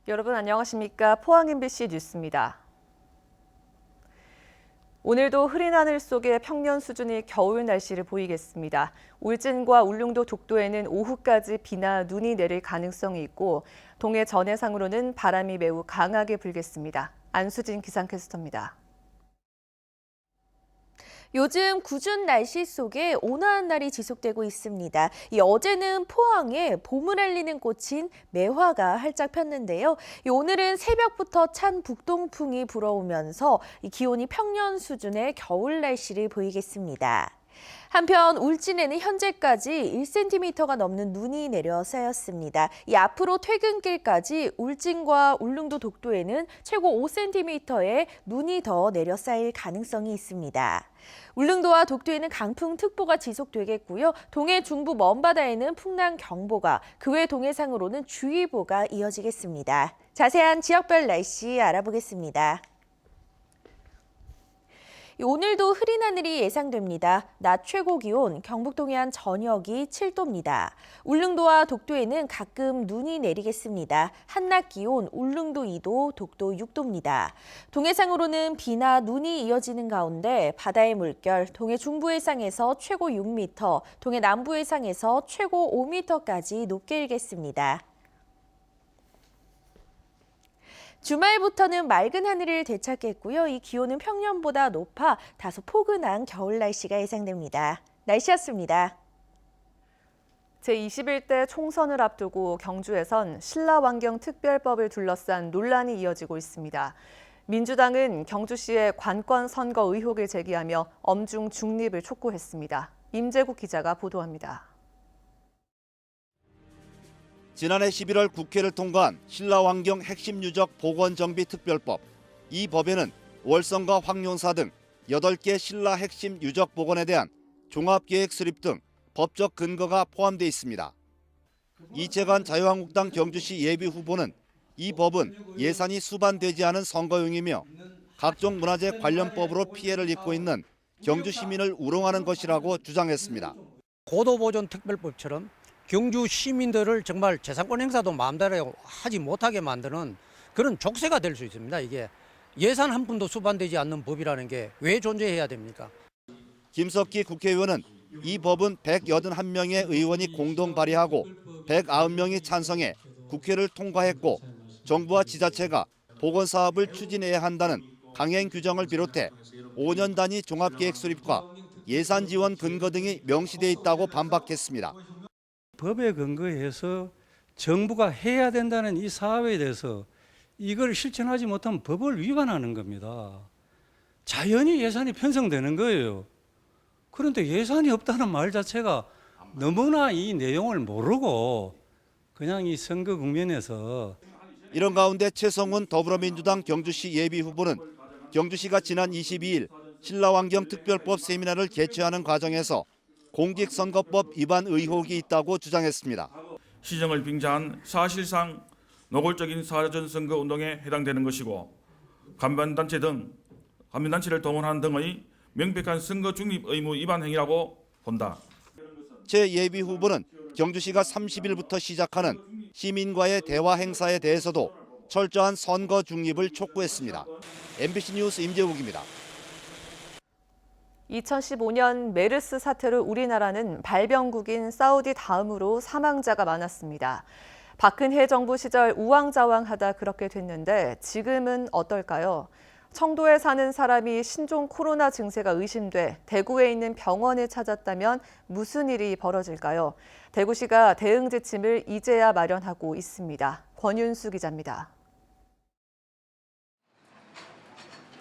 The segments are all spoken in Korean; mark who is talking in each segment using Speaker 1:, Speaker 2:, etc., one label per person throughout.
Speaker 1: 여러분 안녕하십니까? 포항 MBC 뉴스입니다. 오늘도 흐린 하늘 속에 평년 수준의 겨울 날씨를 보이겠습니다. 울진과 울릉도 독도에는 오후까지 비나 눈이 내릴 가능성이 있고 동해 전해상으로는 바람이 매우 강하게 불겠습니다. 안수진 기상캐스터입니다.
Speaker 2: 요즘 궂은 날씨 속에 온화한 날이 지속되고 있습니다. 어제는 포항에 봄을 알리는 꽃인 매화가 활짝 폈는데요. 오늘은 새벽부터 찬 북동풍이 불어오면서 기온이 평년 수준의 겨울 날씨를 보이겠습니다. 한편 울진에는 현재까지 1cm가 넘는 눈이 내려 쌓였습니다. 앞으로 퇴근길까지 울진과 울릉도 독도에는 최고 5cm의 눈이 더 내려 쌓일 가능성이 있습니다. 울릉도와 독도에는 강풍특보가 지속되겠고요. 동해 중부 먼바다에는 풍랑경보가, 그 외 동해상으로는 주의보가 이어지겠습니다. 자세한 지역별 날씨 알아보겠습니다. 오늘도 흐린 하늘이 예상됩니다. 낮 최고 기온 경북 동해안 전역이 7도입니다. 울릉도와 독도에는 가끔 눈이 내리겠습니다. 한낮 기온 울릉도 2도, 독도 6도입니다. 동해상으로는 비나 눈이 이어지는 가운데 바다의 물결 동해 중부 해상에서 최고 6m, 동해 남부 해상에서 최고 5m까지 높게 일겠습니다. 주말부터는 맑은 하늘을 되찾겠고요. 이 기온은 평년보다 높아 다소 포근한 겨울 날씨가 예상됩니다. 날씨였습니다.
Speaker 1: 제21대 총선을 앞두고 경주에선 신라환경특별법을 둘러싼 논란이 이어지고 있습니다. 민주당은 경주시의 관권 선거 의혹을 제기하며 엄중 중립을 촉구했습니다. 임재국 기자가 보도합니다.
Speaker 3: 지난해 11월 국회를 통과한 신라환경 핵심 유적 복원정비특별법. 이 법에는 월성과 황룡사 등 8개 신라 핵심 유적 복원에 대한 종합계획 수립 등 법적 근거가 포함되어 있습니다. 이채관 자유한국당 경주시 예비후보는 이 법은 예산이 수반되지 않은 선거용이며 각종 문화재 관련법으로 피해를 입고 있는 경주 시민을 우롱하는 것이라고 주장했습니다.
Speaker 4: 고도보존특별법처럼 경주 시민들을 정말 재산권 행사도 마음대로 하지 못하게 만드는 그런 족쇄가 될 수 있습니다. 이게 예산 한 푼도 수반되지 않는 법이라는 게 왜 존재해야 됩니까?
Speaker 3: 김석기 국회의원은 이 법은 181명의 의원이 공동 발의하고 109명이 찬성해 국회를 통과했고 정부와 지자체가 복원 사업을 추진해야 한다는 강행 규정을 비롯해 5년 단위 종합계획 수립과 예산 지원 근거 등이 명시돼 있다고 반박했습니다.
Speaker 5: 법에 근거해서 정부가 해야 된다는 이 사업에 대해서 이걸 실천하지 못하면 법을 위반하는 겁니다. 자연히 예산이 편성되는 거예요. 그런데 예산이 없다는 말 자체가 너무나 이 내용을 모르고 그냥 이 선거 국면에서.
Speaker 3: 이런 가운데 최성훈 더불어민주당 경주시 예비후보는 경주시가 지난 22일 신라환경특별법 세미나를 개최하는 과정에서 공직선거법 위반 의혹이 있다고 주장했습니다.
Speaker 6: 시정을 빙자한 사실상 노골적인 사전선거 운동에 해당되는 것이고 간변단체를 동원하는 등의 명백한 선거 중립 의무 위반 행위라고 본다.
Speaker 3: 최 예비후보는 경주시가 30일부터 시작하는 시민과의 대화 행사에 대해서도 철저한 선거 중립을 촉구했습니다. MBC 뉴스 임재욱입니다.
Speaker 1: 2015년 메르스 사태로 우리나라는 발병국인 사우디 다음으로 사망자가 많았습니다. 박근혜 정부 시절 우왕좌왕하다 그렇게 됐는데 지금은 어떨까요? 청도에 사는 사람이 신종 코로나 증세가 의심돼 대구에 있는 병원을 찾았다면 무슨 일이 벌어질까요? 대구시가 대응 지침을 이제야 마련하고 있습니다. 권윤수 기자입니다.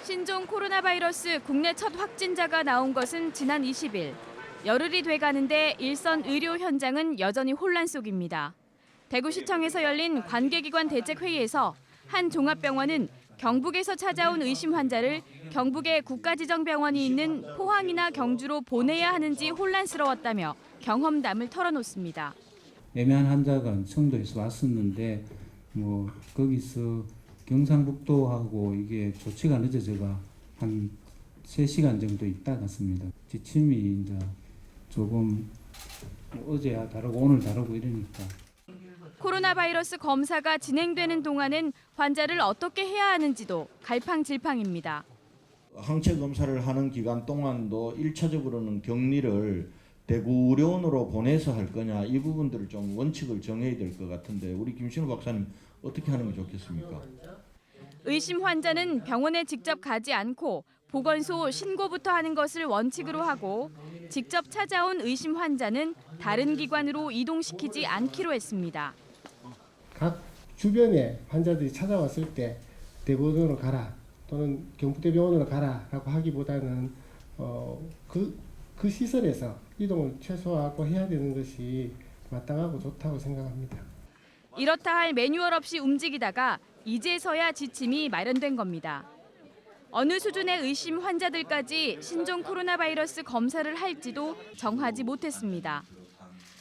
Speaker 7: 신종 코로나 바이러스 국내 첫 확진자가 나온 것은 지난 20일. 열흘이 돼가는데 일선 의료 현장은 여전히 혼란 속입니다. 대구시청에서 열린 관계기관 대책회의에서 한 종합병원은 경북에서 찾아온 의심 환자를 경북의 국가지정병원이 있는 포항이나 경주로 보내야 하는지 혼란스러웠다며 경험담을 털어놓습니다.
Speaker 8: 애매한 환자가 청도에서 왔었는데 거기서 경상북도하고 이게 조치가 늦어져가 한 3시간 정도 있다 갔습니다. 지침이 이제 조금 어제야 다르고 오늘 다르고 이러니까
Speaker 7: 코로나 바이러스 검사가 진행되는 동안은 환자를 어떻게 해야 하는지도 갈팡질팡입니다.
Speaker 9: 항체 검사를 하는 기간 동안도 1차적으로는 격리를 대구 의료원으로 보내서 할 거냐, 이 부분들을 좀 원칙을 정해야 될 것 같은데 우리 김신우 박사님 어떻게 하는 게 좋겠습니까?
Speaker 7: 의심 환자는 병원에 직접 가지 않고 보건소 신고부터 하는 것을 원칙으로 하고 직접 찾아온 의심 환자는 다른 기관으로 이동시키지 않기로 했습니다.
Speaker 10: 각 주변에 환자들이 찾아왔을 때 대구병원으로 가라 또는 경북대병원으로 가라라고 하기보다는 그 시설에서 이동을 최소화하고 해야 되는 것이 마땅하고 좋다고 생각합니다.
Speaker 7: 이렇다 할 매뉴얼 없이 움직이다가 이제서야 지침이 마련된 겁니다. 어느 수준의 의심 환자들까지 신종 코로나 바이러스 검사를 할지도 정하지 못했습니다.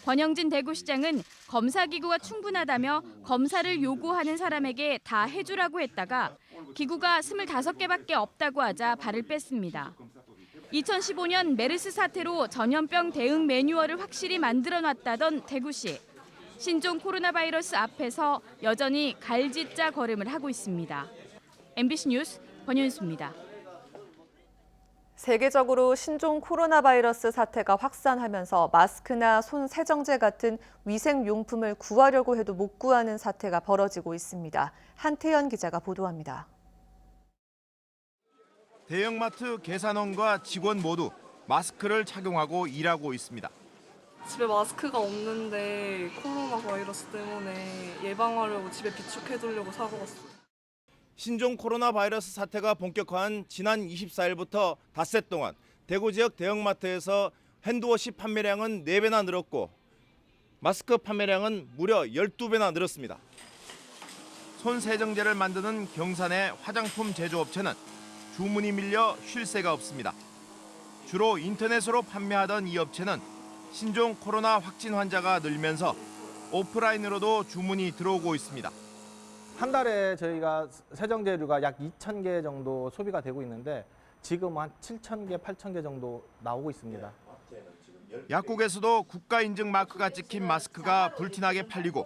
Speaker 7: 권영진 대구시장은 검사기구가 충분하다며 검사를 요구하는 사람에게 다 해주라고 했다가 기구가 25개밖에 없다고 하자 발을 뺐습니다. 2015년 메르스 사태로 전염병 대응 매뉴얼을 확실히 만들어놨다던 대구시. 신종 코로나 바이러스 앞에서 여전히 갈짓자 걸음을 하고 있습니다. MBC 뉴스 권윤수입니다.
Speaker 1: 세계적으로 신종 코로나 바이러스 사태가 확산하면서 마스크나 손 세정제 같은 위생용품을 구하려고 해도 못 구하는 사태가 벌어지고 있습니다. 한태연 기자가 보도합니다.
Speaker 11: 대형마트 계산원과 직원 모두 마스크를 착용하고 일하고 있습니다.
Speaker 12: 집에 마스크가 없는데 코로나 바이러스 때문에 예방하려고 집에 비축해두려고 사고 왔어요.
Speaker 11: 신종 코로나 바이러스 사태가 본격화한 지난 24일부터 닷새 동안 대구 지역 대형마트에서 핸드워시 판매량은 4배나 늘었고 마스크 판매량은 무려 12배나 늘었습니다. 손 세정제를 만드는 경산의 화장품 제조업체는 주문이 밀려 쉴 새가 없습니다. 주로 인터넷으로 판매하던 이 업체는 신종 코로나 확진 환자가 늘면서 오프라인으로도 주문이 들어오고 있습니다.
Speaker 13: 한 달에 저희가 세정제류가 약 2,000개 정도 소비가 되고 있는데 지금 한 7,000개, 8,000개 정도 나오고 있습니다.
Speaker 11: 약국에서도 국가 인증 마크가 찍힌 마스크가 불티나게 팔리고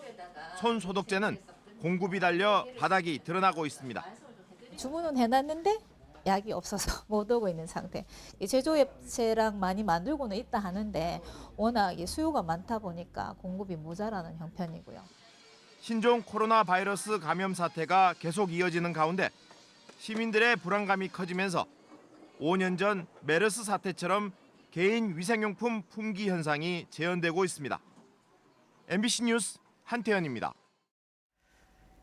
Speaker 11: 손 소독제는 공급이 달려 바닥이 드러나고 있습니다.
Speaker 14: 주문은 해놨는데 약이 없어서 못 오고 있는 상태. 제조업체랑 많이 만들고는 있다 하는데 워낙 수요가 많다 보니까 공급이 모자라는 형편이고요.
Speaker 11: 신종 코로나 바이러스 감염 사태가 계속 이어지는 가운데 시민들의 불안감이 커지면서 5년 전 메르스 사태처럼 개인 위생용품 품귀 현상이 재현되고 있습니다. MBC 뉴스 한태현입니다.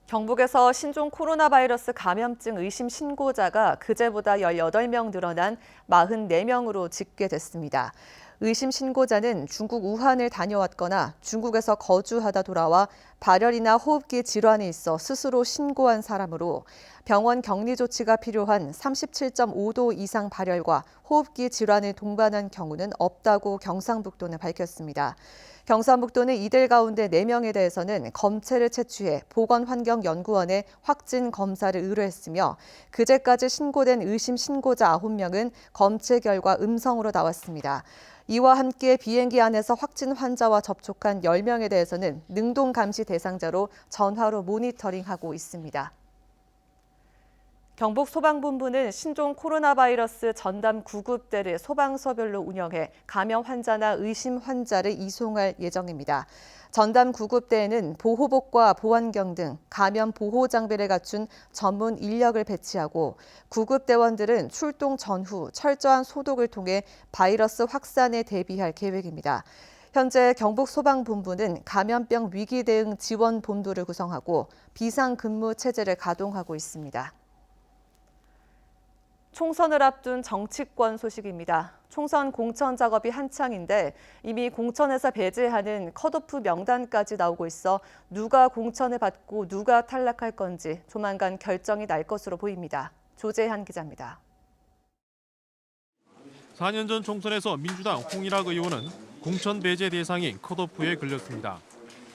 Speaker 1: 경북에서 신종 코로나 바이러스 감염증 의심 신고자가 그제보다 18명 늘어난 44명으로 집계됐습니다. 의심 신고자는 중국 우한을 다녀왔거나 중국에서 거주하다 돌아와 발열이나 호흡기 질환이 있어 스스로 신고한 사람으로 병원 격리 조치가 필요한 37.5도 이상 발열과 호흡기 질환을 동반한 경우는 없다고 경상북도는 밝혔습니다. 경상북도는 이들 가운데 4명에 대해서는 검체를 채취해 보건환경연구원에 확진 검사를 의뢰했으며 그제까지 신고된 의심 신고자 9명은 검체 결과 음성으로 나왔습니다. 이와 함께 비행기 안에서 확진 환자와 접촉한 10명에 대해서는 능동 감시 대상자로 전화로 모니터링하고 있습니다. 경북 소방본부는 신종 코로나 바이러스 전담 구급대를 소방서별로 운영해 감염 환자나 의심 환자를 이송할 예정입니다. 전담 구급대에는 보호복과 보안경 등 감염 보호 장비를 갖춘 전문 인력을 배치하고 구급대원들은 출동 전후 철저한 소독을 통해 바이러스 확산에 대비할 계획입니다. 현재 경북소방본부는 감염병 위기 대응 지원본부를 구성하고 비상근무 체제를 가동하고 있습니다. 총선을 앞둔 정치권 소식입니다. 총선 공천 작업이 한창인데 이미 공천에서 배제하는 컷오프 명단까지 나오고 있어 누가 공천을 받고 누가 탈락할 건지 조만간 결정이 날 것으로 보입니다. 조재한 기자입니다.
Speaker 15: 4년 전 총선에서 민주당 홍일학 의원은 공천 배제 대상인 컷오프에 걸렸습니다.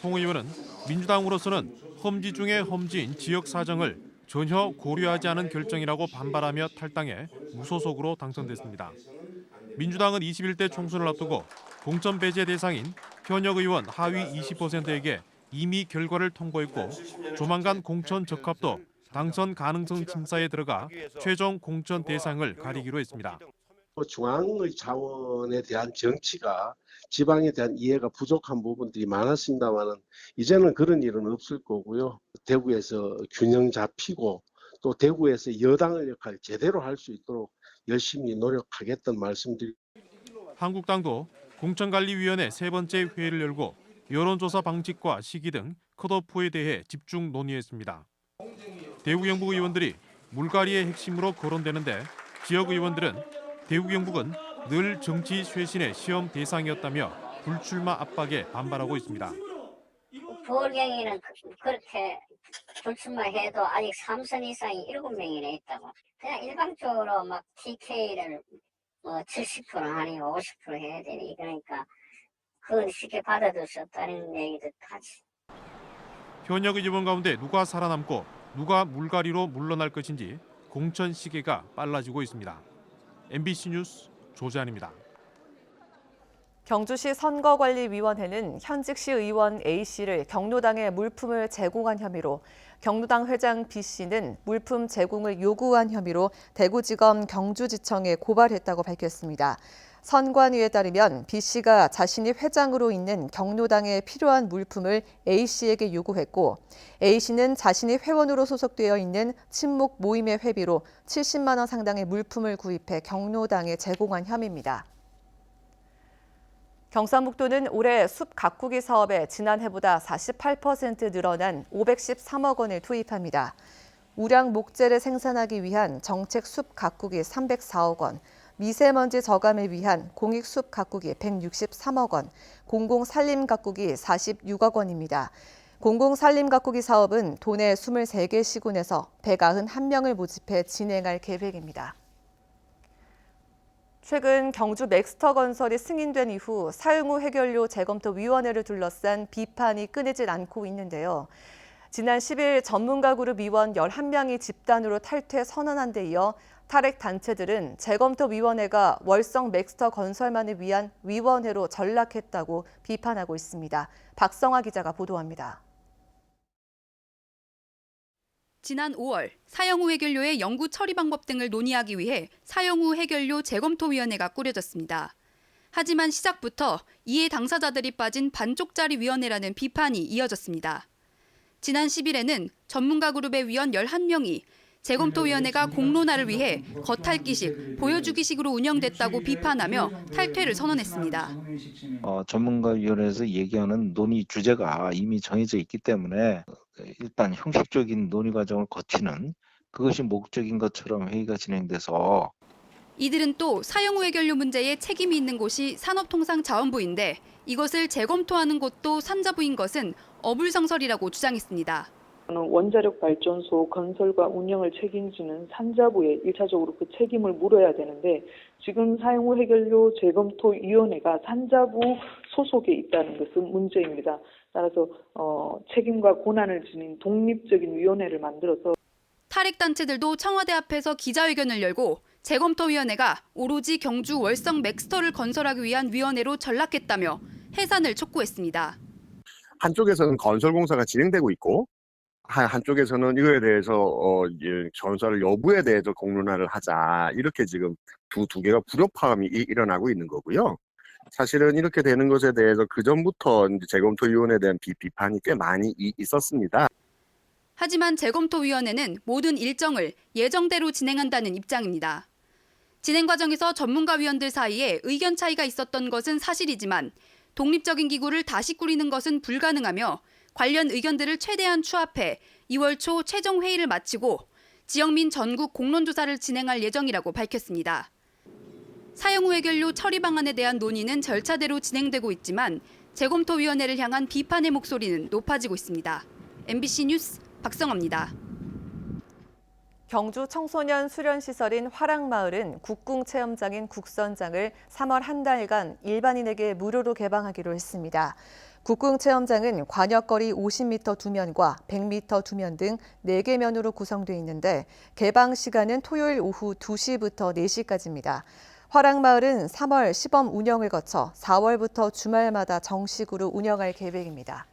Speaker 15: 홍 의원은 민주당으로서는 험지 중에 험지인 지역 사정을 전혀 고려하지 않은 결정이라고 반발하며 탈당해 무소속으로 당선됐습니다. 민주당은 21대 총선을 앞두고 공천 배제 대상인 현역 의원 하위 20%에게 이미 결과를 통보했고 조만간 공천 적합도 당선 가능성 심사에 들어가 최종 공천 대상을 가리기로 했습니다.
Speaker 16: 중앙의 자원에 대한 정치가 지방에 대한 이해가 부족한 부분들이 많았습니다만은 이제는 그런 일은 없을 거고요. 대구에서 균형 잡히고 또 대구에서 여당의 역할을 제대로 할 수 있도록 열심히 노력하겠다는 말씀드립니다.
Speaker 15: 한국당도 공천관리위원회 세 번째 회의를 열고 여론조사 방식과 시기 등 컷오프에 대해 집중 논의했습니다. 대구 경북 의원들이 물갈이의 핵심으로 거론되는데 지역 의원들은 대구 경북은 늘 정치 쇄신의 시험 대상이었다며 불출마 압박에 반발하고 있습니다.
Speaker 17: 부월경에는 그렇게 불출마해도 아직 3선 이상이 7명이나 있다고. 그냥 일방적으로 막 TK를 뭐 70% 아니면 50% 해야 되니 그러니까 그건 쉽게 받아들 수 없다는 얘기도 하지.
Speaker 15: 현역 의원 가운데 누가 살아남고 누가 물갈이로 물러날 것인지 공천 시계가 빨라지고 있습니다. MBC 뉴스 조재환입니다.
Speaker 1: 경주시 선거관리위원회는 현직시 의원 A씨를 경로당에 물품을 제공한 혐의로, 경로당 회장 B씨는 물품 제공을 요구한 혐의로 대구지검 경주지청에 고발했다고 밝혔습니다. 선관위에 따르면 B씨가 자신이 회장으로 있는 경로당에 필요한 물품을 A씨에게 요구했고, A씨는 자신이 회원으로 소속되어 있는 친목 모임의 회비로 70만 원 상당의 물품을 구입해 경로당에 제공한 혐의입니다. 경상북도는 올해 숲 가꾸기 사업에 지난해보다 48% 늘어난 513억 원을 투입합니다. 우량 목재를 생산하기 위한 정책 숲 가꾸기 304억 원, 미세먼지 저감을 위한 공익 숲 가꾸기 163억 원, 공공 산림 가꾸기 46억 원입니다. 공공 산림 가꾸기 사업은 도내 23개 시군에서 191명을 모집해 진행할 계획입니다. 최근 경주 맥스터 건설이 승인된 이후 사용 후 해결료 재검토 위원회를 둘러싼 비판이 끊이질 않고 있는데요. 지난 10일 전문가 그룹 위원 11명이 집단으로 탈퇴 선언한 데 이어 탈핵 단체들은 재검토위원회가 월성 맥스터 건설만을 위한 위원회로 전락했다고 비판하고 있습니다. 박성아 기자가 보도합니다.
Speaker 18: 지난 5월 사용 후 해결료의 영구 처리 방법 등을 논의하기 위해 사용 후 해결료 재검토위원회가 꾸려졌습니다. 하지만 시작부터 이해 당사자들이 빠진 반쪽짜리 위원회라는 비판이 이어졌습니다. 지난 10일에는 전문가 그룹의 위원 11명이 재검토위원회가 공론화를 위해 겉핥기식, 보여주기식으로 운영됐다고 비판하며 탈퇴를 선언했습니다.
Speaker 19: 전문가위원회에서 얘기하는 논의 주제가 이미 정해져 있기 때문에 일단 형식적인 논의 과정을 거치는 그것이 목적인 것처럼 회의가 진행돼서
Speaker 18: 이들은 또 사용 후 해결료 문제에 책임이 있는 곳이 산업통상자원부인데 이것을 재검토하는 곳도 산자부인 것은 어불성설이라고 주장했습니다.
Speaker 20: 원자력 발전소 건설과 운영을 책임지는 산자부에 1차적으로 그 책임을 물어야 되는데 지금 사용 후 해결료 재검토위원회가 산자부 소속에 있다는 것은 문제입니다. 따라서 책임과 권한을 지닌 독립적인 위원회를 만들어서
Speaker 18: 탈핵 단체들도 청와대 앞에서 기자회견을 열고 재검토위원회가 오로지 경주 월성 맥스터를 건설하기 위한 위원회로 전락했다며 해산을 촉구했습니다.
Speaker 21: 한쪽에서는 건설 공사가 진행되고 있고 한쪽에서는 이거에 대해서 건설 여부에 대해서 공론화를 하자 이렇게 지금 두 개가 불협화음이 일어나고 있는 거고요. 사실은 이렇게 되는 것에 대해서 그 전부터 재검토위원회에 대한 비판이 꽤 많이 있었습니다.
Speaker 18: 하지만 재검토위원회는 모든 일정을 예정대로 진행한다는 입장입니다. 진행 과정에서 전문가위원들 사이에 의견 차이가 있었던 것은 사실이지만 독립적인 기구를 다시 꾸리는 것은 불가능하며 관련 의견들을 최대한 추합해 2월 초 최종 회의를 마치고 지역민 전국 공론조사를 진행할 예정이라고 밝혔습니다. 사용 후 해결료 처리 방안에 대한 논의는 절차대로 진행되고 있지만 재검토위원회를 향한 비판의 목소리는 높아지고 있습니다. MBC 뉴스 박성아입니다.
Speaker 1: 경주 청소년 수련시설인 화랑마을은 국궁체험장인 국선장을 3월 한 달간 일반인에게 무료로 개방하기로 했습니다. 국궁체험장은 관역거리 50m 2면과 100m 2면 등 4개 면으로 구성되어 있는데 개방 시간은 토요일 오후 2시부터 4시까지입니다. 화랑마을은 3월 시범 운영을 거쳐 4월부터 주말마다 정식으로 운영할 계획입니다.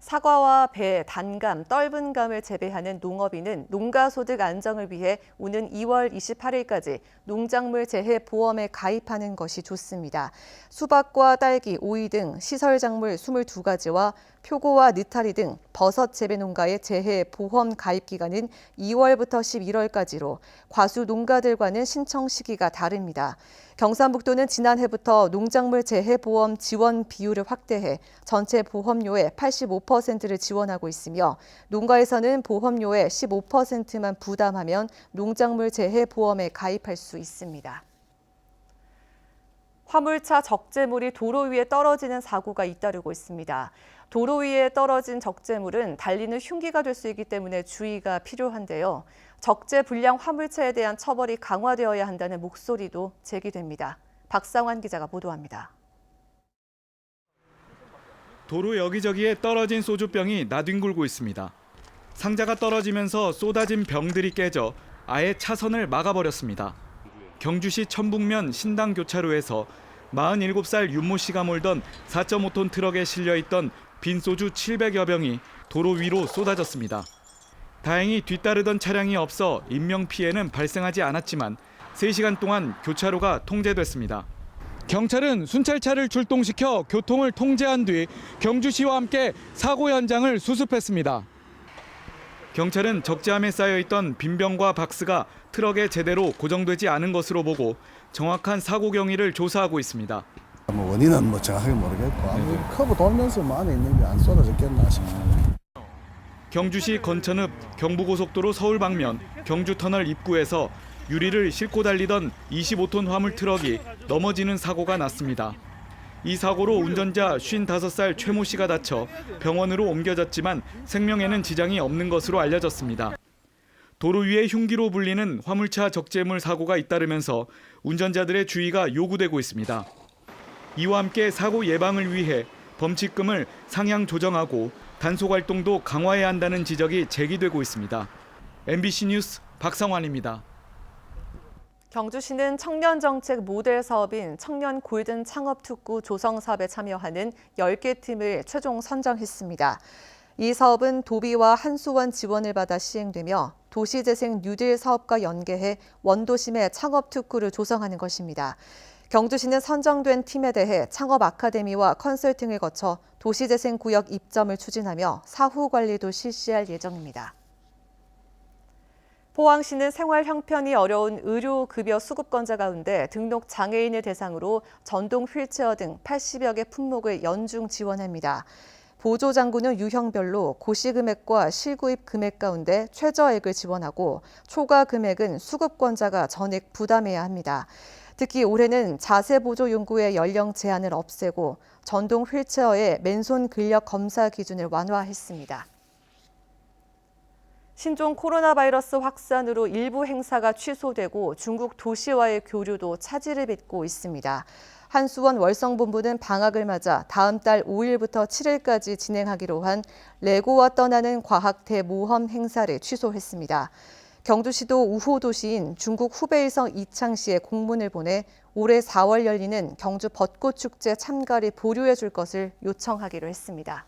Speaker 1: 사과와 배, 단감, 떫은감을 재배하는 농업인은 농가소득 안정을 위해 오는 2월 28일까지 농작물 재해 보험에 가입하는 것이 좋습니다. 수박과 딸기, 오이 등 시설작물 22가지와 표고와 느타리 등 버섯 재배 농가의 재해 보험 가입 기간은 2월부터 11월까지로 과수 농가들과는 신청 시기가 다릅니다. 경상북도는 지난해부터 농작물 재해 보험 지원 비율을 확대해 전체 보험료의 85%를 지원하고 있으며 농가에서는 보험료의 15%만 부담하면 농작물 재해 보험에 가입할 수 있습니다. 화물차 적재물이 도로 위에 떨어지는 사고가 잇따르고 있습니다. 도로 위에 떨어진 적재물은 달리는 흉기가 될 수 있기 때문에 주의가 필요한데요. 적재 불량 화물차에 대한 처벌이 강화되어야 한다는 목소리도 제기됩니다. 박상환 기자가 보도합니다.
Speaker 2: 도로 여기저기에 떨어진 소주병이 나뒹굴고 있습니다. 상자가 떨어지면서 쏟아진 병들이 깨져 아예 차선을 막아버렸습니다. 경주시 천북면 신당교차로에서 47살 윤모 씨가 몰던 4.5톤 트럭에 실려있던 빈소주 700여 병이 도로 위로 쏟아졌습니다. 다행히 뒤따르던 차량이 없어 인명피해는 발생하지 않았지만 3시간 동안 교차로가 통제됐습니다. 경찰은 순찰차를 출동시켜 교통을 통제한 뒤 경주시와 함께 사고 현장을 수습했습니다. 경찰은 적재함에 쌓여있던 빈병과 박스가 트럭에 제대로 고정되지 않은 것으로 보고 정확한 사고 경위를 조사하고 있습니다.
Speaker 22: 원인은 정확하게 모르겠고 커브 돌면서 안에 있는 게 안 쏟아졌겠나 싶습니다.
Speaker 2: 경주시 건천읍 경부고속도로 서울 방면 경주터널 입구에서 유리를 싣고 달리던 25톤 화물 트럭이 넘어지는 사고가 났습니다. 이 사고로 운전자 55살 최모 씨가 다쳐 병원으로 옮겨졌지만 생명에는 지장이 없는 것으로 알려졌습니다. 도로 위에 흉기로 불리는 화물차 적재물 사고가 잇따르면서 운전자들의 주의가 요구되고 있습니다. 이와 함께 사고 예방을 위해 범칙금을 상향 조정하고 단속 활동도 강화해야 한다는 지적이 제기되고 있습니다. MBC 뉴스 박상환입니다.
Speaker 1: 경주시는 청년정책 모델 사업인 청년 골든 창업특구 조성 사업에 참여하는 10개 팀을 최종 선정했습니다. 이 사업은 도비와 한수원 지원을 받아 시행되며 도시재생 뉴딜 사업과 연계해 원도심의 창업특구를 조성하는 것입니다. 경주시는 선정된 팀에 대해 창업 아카데미와 컨설팅을 거쳐 도시재생 구역 입점을 추진하며 사후 관리도 실시할 예정입니다. 포항시는 생활 형편이 어려운 의료급여 수급권자 가운데 등록 장애인을 대상으로 전동 휠체어 등 80여 개 품목을 연중 지원합니다. 보조장구는 유형별로 고시금액과 실구입 금액 가운데 최저액을 지원하고 초과 금액은 수급권자가 전액 부담해야 합니다. 특히 올해는 자세보조 용구의 연령 제한을 없애고 전동 휠체어의 맨손 근력 검사 기준을 완화했습니다. 신종 코로나 바이러스 확산으로 일부 행사가 취소되고 중국 도시와의 교류도 차질을 빚고 있습니다. 한수원 월성본부는 방학을 맞아 다음 달 5일부터 7일까지 진행하기로 한 레고와 떠나는 과학 대모험 행사를 취소했습니다. 경주시도 우호 도시인 중국 후베이성 이창시에 공문을 보내 올해 4월 열리는 경주 벚꽃축제 참가를 보류해 줄 것을 요청하기로 했습니다.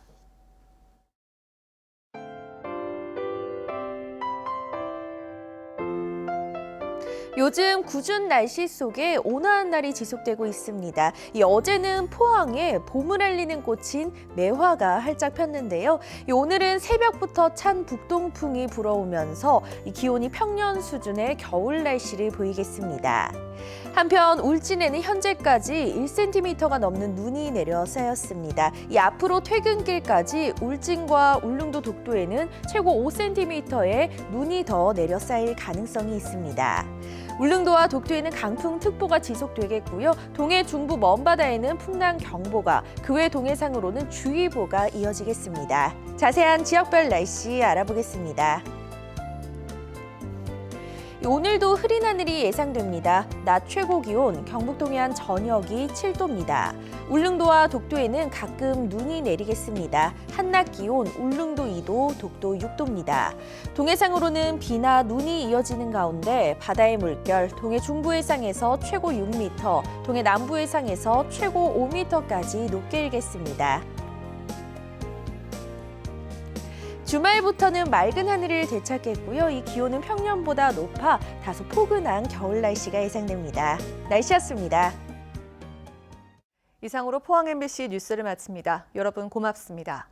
Speaker 23: 요즘 궂은 날씨 속에 온화한 날이 지속되고 있습니다. 어제는 포항에 봄을 알리는 꽃인 매화가 활짝 폈는데요. 오늘은 새벽부터 찬 북동풍이 불어오면서 기온이 평년 수준의 겨울 날씨를 보이겠습니다. 한편 울진에는 현재까지 1cm가 넘는 눈이 내려 쌓였습니다. 앞으로 퇴근길까지 울진과 울릉도 독도에는 최고 5cm의 눈이 더 내려 쌓일 가능성이 있습니다. 울릉도와 독도에는 강풍특보가 지속되겠고요. 동해 중부 먼바다에는 풍랑경보가, 그 외 동해상으로는 주의보가 이어지겠습니다. 자세한 지역별 날씨 알아보겠습니다. 오늘도 흐린 하늘이 예상됩니다. 낮 최고 기온 경북 동해안 전역이 7도입니다. 울릉도와 독도에는 가끔 눈이 내리겠습니다. 한낮 기온 울릉도 2도, 독도 6도입니다. 동해상으로는 비나 눈이 이어지는 가운데 바다의 물결 동해 중부 해상에서 최고 6m, 동해 남부 해상에서 최고 5m까지 높게 일겠습니다. 주말부터는 맑은 하늘을 되찾겠고요. 이 기온은 평년보다 높아 다소 포근한 겨울 날씨가 예상됩니다. 날씨였습니다.
Speaker 1: 이상으로 포항 MBC 뉴스를 마칩니다. 여러분 고맙습니다.